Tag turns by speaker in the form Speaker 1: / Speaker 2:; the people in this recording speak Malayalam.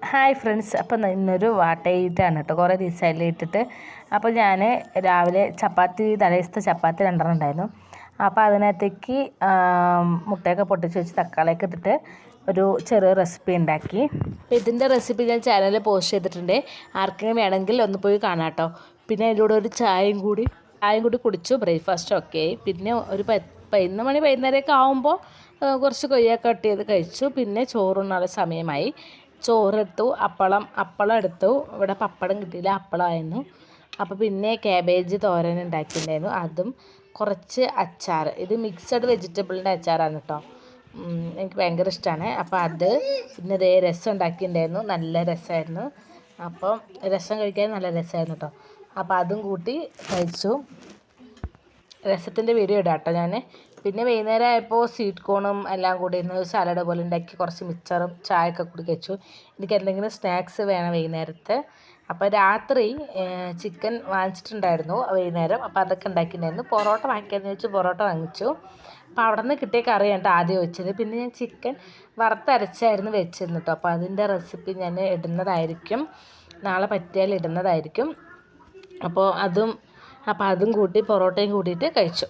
Speaker 1: ഹായ് ഫ്രണ്ട്സ്, അപ്പം ഇന്നൊരു വാട്ടയിട്ടാണ് കേട്ടോ. കുറേ ദിവസമായില്ല ഇട്ടിട്ട്. അപ്പോൾ ഞാൻ രാവിലെ തലേദിവസത്തെ ചപ്പാത്തി 2 ഉണ്ടായിരുന്നു. അപ്പോൾ അതിനകത്തേക്ക് മുട്ടയൊക്കെ പൊട്ടിച്ച് വെച്ച് തക്കാളിയൊക്കെ ഇട്ടിട്ട് ഒരു ചെറിയ റെസിപ്പി ഉണ്ടാക്കി. അപ്പോൾ ഇതിൻ്റെ റെസിപ്പി ഞാൻ ചാനലിൽ പോസ്റ്റ് ചെയ്തിട്ടുണ്ട്. ആർക്കെങ്കിലും വേണമെങ്കിൽ ഒന്ന് പോയി കാണാം കേട്ടോ. പിന്നെ അതിൻ്റെ കൂടെ ഒരു ചായയും കൂടി കുടിച്ചു. ബ്രേക്ക്ഫാസ്റ്റ് ഒക്കെ ആയി. പിന്നെ ഒരു 11 മണി വൈകുന്നേരമൊക്കെ ആകുമ്പോൾ കുറച്ച് കൊയ്യൊക്കെ കട്ട് ചെയ്ത് കഴിച്ചു. പിന്നെ ചോറുണ്ണാനുള്ള സമയമായി. ചോറെടുത്തു, അപ്പളം എടുത്തു. ഇവിടെ പപ്പടം കിട്ടിയില്ല, അപ്പളമായിരുന്നു. അപ്പോൾ പിന്നെ ക്യാബേജ് തോരൻ ഉണ്ടാക്കിയിട്ടുണ്ടായിരുന്നു. അതും കുറച്ച് അച്ചാർ. ഇത് മിക്സഡ് വെജിറ്റബിളിൻ്റെ അച്ചാറാണ് കേട്ടോ. എനിക്ക് ഭയങ്കര ഇഷ്ടമാണ്. അപ്പോൾ അത് പിന്നെ ഇതേ രസം ഉണ്ടാക്കിയിട്ടുണ്ടായിരുന്നു. നല്ല രസമായിരുന്നു. അപ്പം രസം കഴിക്കാൻ നല്ല രസമായിരുന്നു കേട്ടോ. അപ്പോൾ അതും കൂട്ടി കഴിച്ചു. രസത്തിൻ്റെ വീഡിയോ ഇടാം കേട്ടോ ഞാൻ. പിന്നെ വൈകുന്നേരം ആയപ്പോൾ സ്വീറ്റ് കോണും എല്ലാം കൂടി ഇന്ന് സാലഡ് പോലെ ഉണ്ടാക്കി കുറച്ച് മിച്ചറും ചായയൊക്കെ കൂടി കഴിച്ചു. എനിക്ക് എന്തെങ്കിലും സ്നാക്സ് വേണം വൈകുന്നേരത്ത്. അപ്പോൾ രാത്രി ചിക്കൻ വാങ്ങിച്ചിട്ടുണ്ടായിരുന്നു വൈകുന്നേരം. അപ്പോൾ അതൊക്കെ ഉണ്ടാക്കിയിട്ടുണ്ടായിരുന്നു. പൊറോട്ട വാങ്ങിക്കാമെന്ന് വെച്ച് പൊറോട്ട വാങ്ങിച്ചു. അപ്പോൾ അവിടെ നിന്ന് കിട്ടിയ കറിയാണ് ആദ്യം വെച്ചത്. പിന്നെ ഞാൻ ചിക്കൻ വറുത്തരച്ചായിരുന്നു വെച്ചിരുന്നു കേട്ടോ. അപ്പോൾ അതിൻ്റെ റെസിപ്പി ഞാൻ ഇടുന്നതായിരിക്കും, നാളെ പറ്റിയാൽ ഇടുന്നതായിരിക്കും. അപ്പോൾ അതും കൂട്ടി പൊറോട്ടയും കൂട്ടിയിട്ട് കഴിച്ചു.